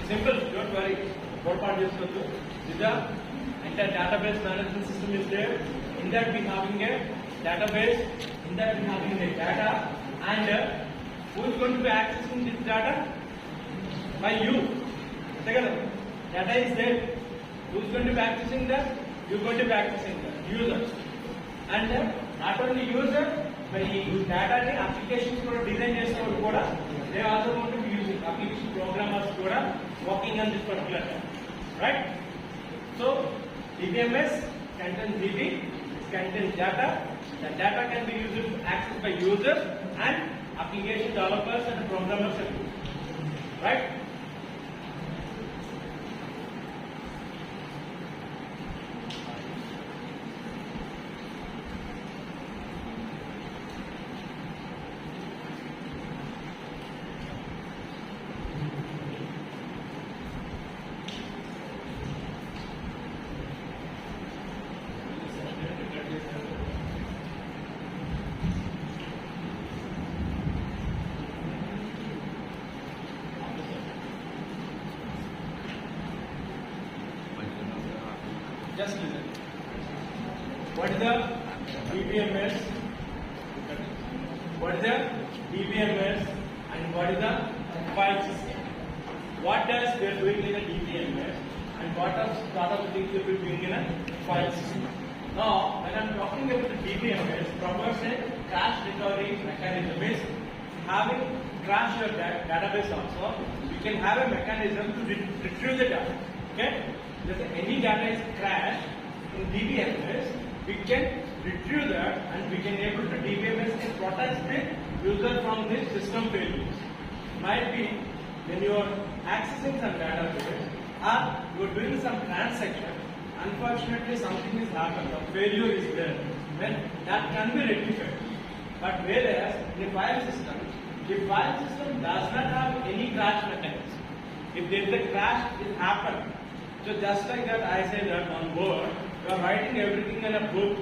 Simple, don't worry. What part is going to? The entire database management system is there. In that we having a database. In that we having a data, and who is going to be accessing this data? By you. Data is there. Who is going to be accessing that? You are going to be accessing the users. And not only user, but data ni applications design chestinaru kuda they are also going to be using application programmers kuda working on this particular data, right? So DBMS contains DB, it contains data. The data can be used accessed by users and application developers and programmers, right? Just listen. What is the DBMS? What is the DBMS and what is the file system? What does we are doing in a DBMS and what are the things we are doing in a file system? Now, when I am talking about the DBMS, provides a crash recovery mechanism. Means having crash your database also, we can have a mechanism to retrieve the data. Okay? If any data is crashed in DBMS, we can retrieve that and we can able to DBMS and protect the user from the system failures. Might be when you are accessing some database or you are doing some transaction, unfortunately something has happened, a failure is there, then that can be rectified. But whereas in a file system, the file system does not have any crash mechanism. If there is a crash, it happens. So just like that, I say that on board, you are writing everything in a book.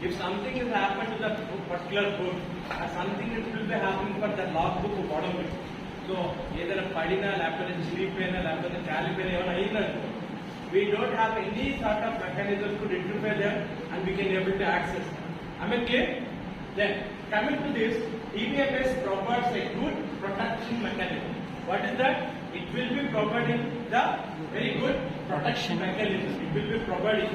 If something has happened to the particular book, or something will be happening for the log book or bottom book. So either a padina, laptop, sleep pen, laptop, tally pen, or either. We don't have any sort of mechanism to retrieve them, and we can able to access them. Am I clear? Then coming to this, DBMS provides a good protection mechanism. What is that? It will be providing the very good protection mechanism. It will be providing,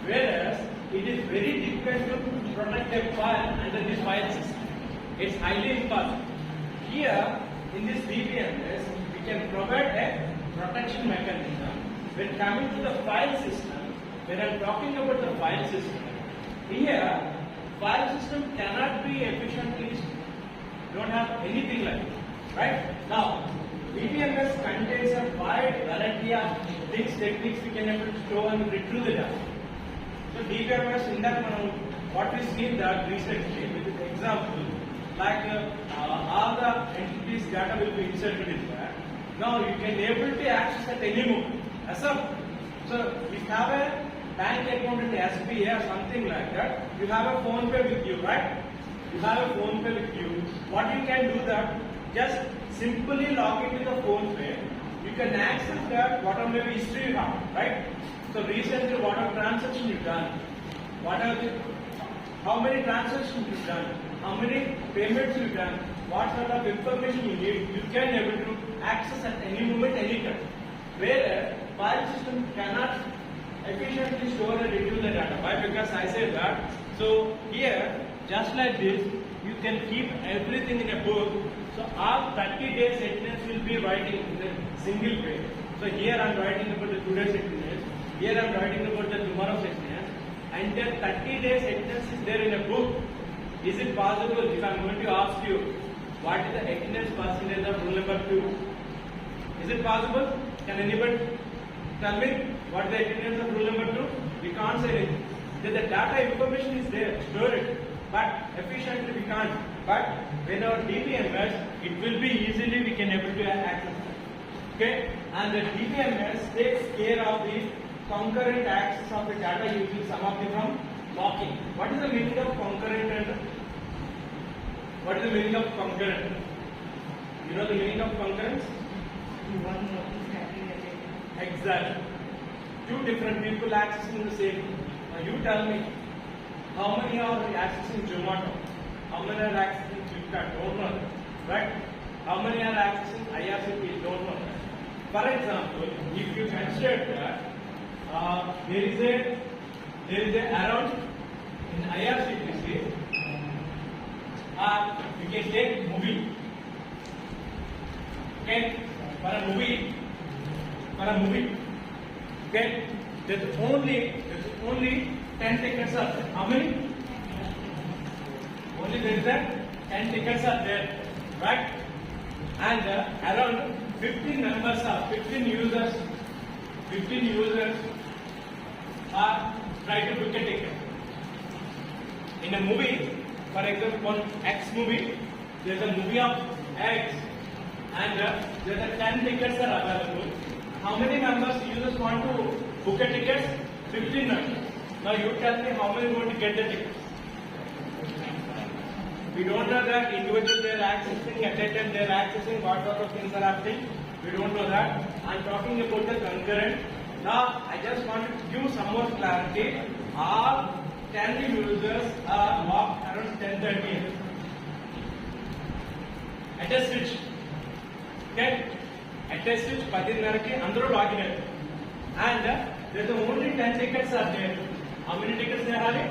whereas it is very difficult to protect a file under this file system. It's highly impossible. Here in this DBMS, we can provide a protection mechanism. When coming to the file system, when I'm talking about the file system, here file system cannot be efficiently. Don't have anything like it, right? Now, DBMS contains a wide variety of things, techniques we can able to store and retrieve the data. So DBMS in that what we see that recently with the example, like all the entities data will be inserted in that. Now you can able to access at any moment. So if you have a bank account in SBI or something like that, you have a phone pay with you, right? You have a phone pay with you. What you can do that? Just simply log into the phone pay. You can access that whatever maybe history you have, right? So recently what are transactions you've done? How many transactions you've done? How many payments you've done? What sort of information you need? You can able to access at any moment, any time. Whereas file system cannot efficiently store and retrieve the data. Why? Because I say that. So here, just like this, you can keep everything in a book. So all 30 days attendance will be writing in a single page. So here I am writing about the today's attendance. Here I am writing about the tomorrow's attendance. And then 30 days attendance is there in a book. Is it possible if I am going to ask you what is the attendance percentage of rule number 2? Is it possible? Can anybody tell me what is the attendance of rule number 2? We can't say anything. The data information is there, store it. But efficiently we can't. But when our DBMS, it will be easily we can able to access it. Okay? And the DBMS takes care of the concurrent access of the data using some of the from locking. What is the meaning of concurrent and what is the meaning of concurrent? You know the meaning of concurrence? One log is happening at a Exactly. Two different people accessing the same. Now you tell me, how many are accessing Zomato? How many are accessing Flipkart? Don't know that, right? How many are accessing IRCTC? Don't know that. For example, if you consider that there is a around in IRCTC, you can take movie. Okay, for a movie, okay, there's only 10 tickets are there. How many? Only there is 10 tickets are there, right? And around 15 users are trying to book a ticket. In a movie, for example, one X movie, there's a movie of X, and there are 10 tickets are available. How many users want to book a ticket? 15 members. Now you tell me how many want to get the tickets. We don't know that individual they are accessing, attendant they are accessing, what sort of things are happening. We don't know that. I'm talking about the concurrent. Now I just want to give some more clarity. All 10 users are locked around 10:30 at a switch. Okay? At a switch, 10:30 andro login ayyar. And there's only 10 tickets are there. How many tickets they are having?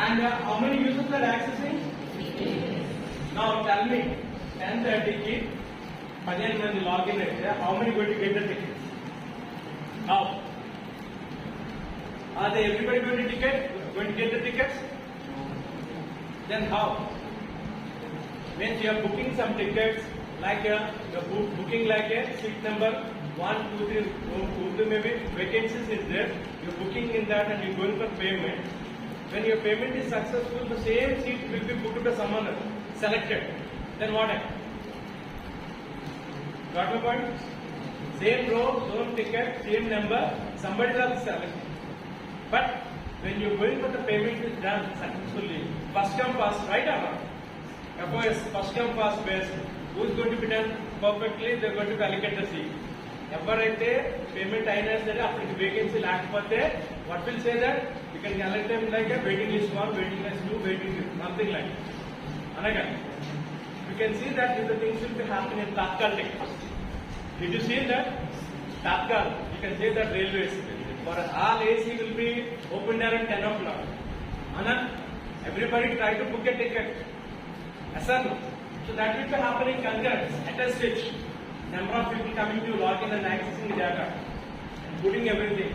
And how many users are accessing? Now tell me, 10:30 ki 15 mandi login ayyar. How many going to get the tickets? How? Are they everybody going to get the tickets? Then how? Means you are booking some tickets, like you're booking like a seat number 1, 2, 3, maybe vacancies is there. You're booking in that and you're going for payment. When your payment is successful, the same seat will be put to someone else, selected. Then what happens? Got my point? Same row, same ticket, same number, somebody else selected. But when you're going for the payment is done successfully, first come first, right or not? FOS, first come first based. Who is going to be done perfectly? They're going to allocate the seat. ఎవరైతే payment అయినా సరే అప్పటికి vacancy లేకపోతే what will say that you can allocate them like a waiting list 1, waiting list 2, waiting list, something like that. అనగా you can see that the things will be happening in Tatkal tickets. Did you see that? Tatkal, you can say that railways for all AC will be open around 10 o'clock. Anna, everybody try to book a ticket. Yes or no? So that will be happening concurrent at a switch. Number of people coming to log in and accessing the data and putting everything.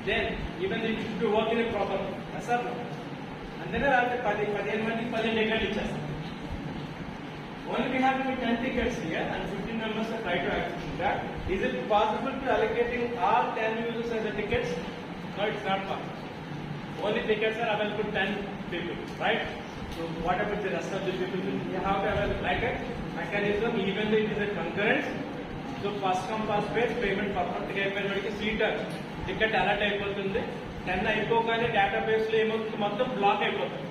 Then even they should be working it properly. Yes or no? And then after 10 tickets. Only we have 10 tickets here and 15 members are trying to access that. Is it possible to allocating all 10 users as the tickets? No, it's not possible. Only tickets are available to 10 people, right? So what about the rest of the people? You have to have like a mechanism, even though it is a concurrence. So first come first base payment perfect అయిపోయినోడికి seat ticket alert అయిపోతుంది. 10 అయిపోగానే database లో ఏమవుతుంది, మొత్తం black అయిపోతుంది.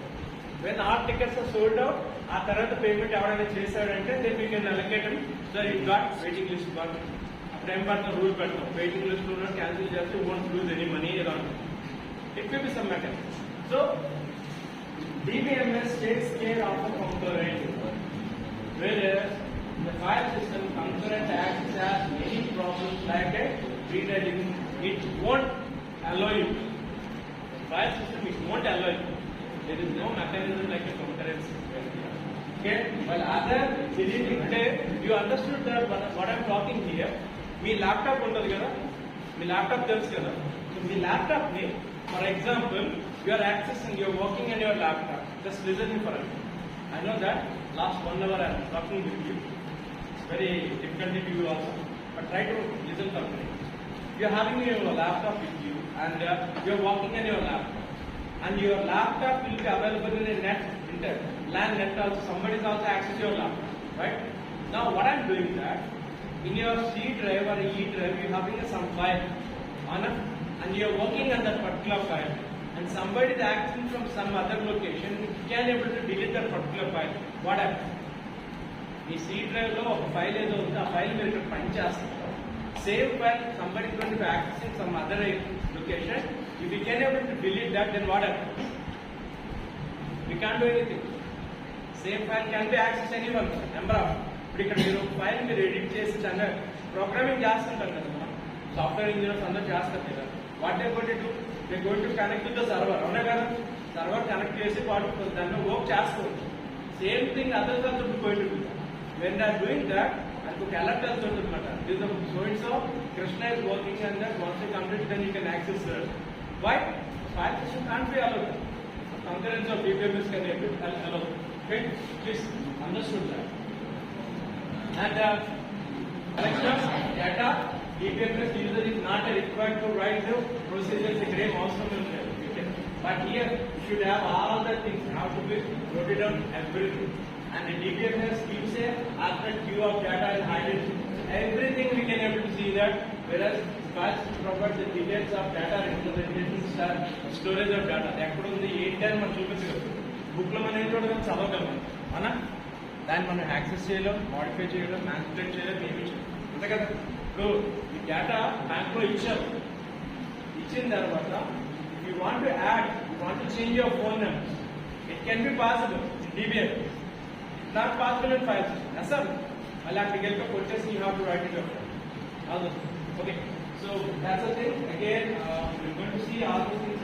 When all tickets are sold out, ఆ తర్వాత payment ఎవరైనా చేశాడంటే then we can allocate him. Sir, you got waiting list 1. అప్పుడు ఏం పడుతుంది, రూల్ పెడతాం, వెయిటింగ్ లిస్ట్ లో క్యాన్సిల్ చేస్తే won't lose any money around. It may be some mechanism. So DBMS takes care of the concurrent, whereas the file system concurrent acts as any problems like a reading, it won't allow you. The file system, it won't allow you. There is no mechanism like a concurrency. Okay? While other deleting there, you understood that what I'm talking here. Me laptop ఉంటుంది కదా, మీ laptop తెలుసు కదా. So మీ laptop ని for example, you are accessing, you are working on your laptop. Just listen me for a minute. I know that last 1 hour I am talking with you. It's very difficult to you also, but try to listen for a minute. You are having your laptop with you and you are working on your laptop. And your laptop will be available in a net, LAN net also. Somebody is also access your laptop, right? Now what I am doing that, in your C drive or E drive, you are having some file on a, and you are working on that particular file, and somebody is accessing from some other location, you can able to delete that particular file. What happens? ఈ C drive లో ఒక file ఏదో ఉంది, ఆ file మీరు ఇక్కడ punch చేస్తారు. same file somebody is going to be accessing some other location. If we can able to delete that, then what happens? We can't do anything. Same file can be accessed anyone, number of. ఇప్పుడు ఇక్కడ మీరు file మీరు edit చేసి దాన్ని programming చేస్తుంటారు కదా మనం software engineers అందరూ చేస్తారు కదా what they going to they going to connect to the server అవునా కదా సర్వర్ కనెక్ట్ చేసి వాడు దాన్ని వర్క్ చేసుకోవచ్చు same thing others also going to do when they are doing that అది ఒక అలర్ట్ వస్తుంది అనమాట this so it's so Krishna is working and that once you complete then you can access why file system can't be allowed concurrence of DBMS can be allowed. Okay, please understood that. And collection of data, DBMS user is not required to write the procedures again also. Okay. But here you should have all the things have to be noted down everything. And the DBMS gives a abstract view of data and hidden everything we can able to see that. Whereas files provide the details of data representations or storage of data. ఎక్కడ ఉంది ఏంటి అని మనం చూపించగలం book లో మనం ఏం చూడగలం చదవగలం అవునా దాన్ని మనం యాక్సెస్ చేయలేం మాడిఫై చేయడం మ్యానిపులేట్ చేయడం ఏమి చేయలేం అంతే కదా ఇప్పుడు ఈ డేటా బ్యాంక్ లో ఇచ్చారు ఇచ్చిన తర్వాత you want to add you want to change your phone number it can be possible DBM not possible in files sir మళ్ళీ అక్కడికి వెళ్ళి వచ్చేసి you have to right it అవుతుంది okay so that's the thing again we're going to see all these things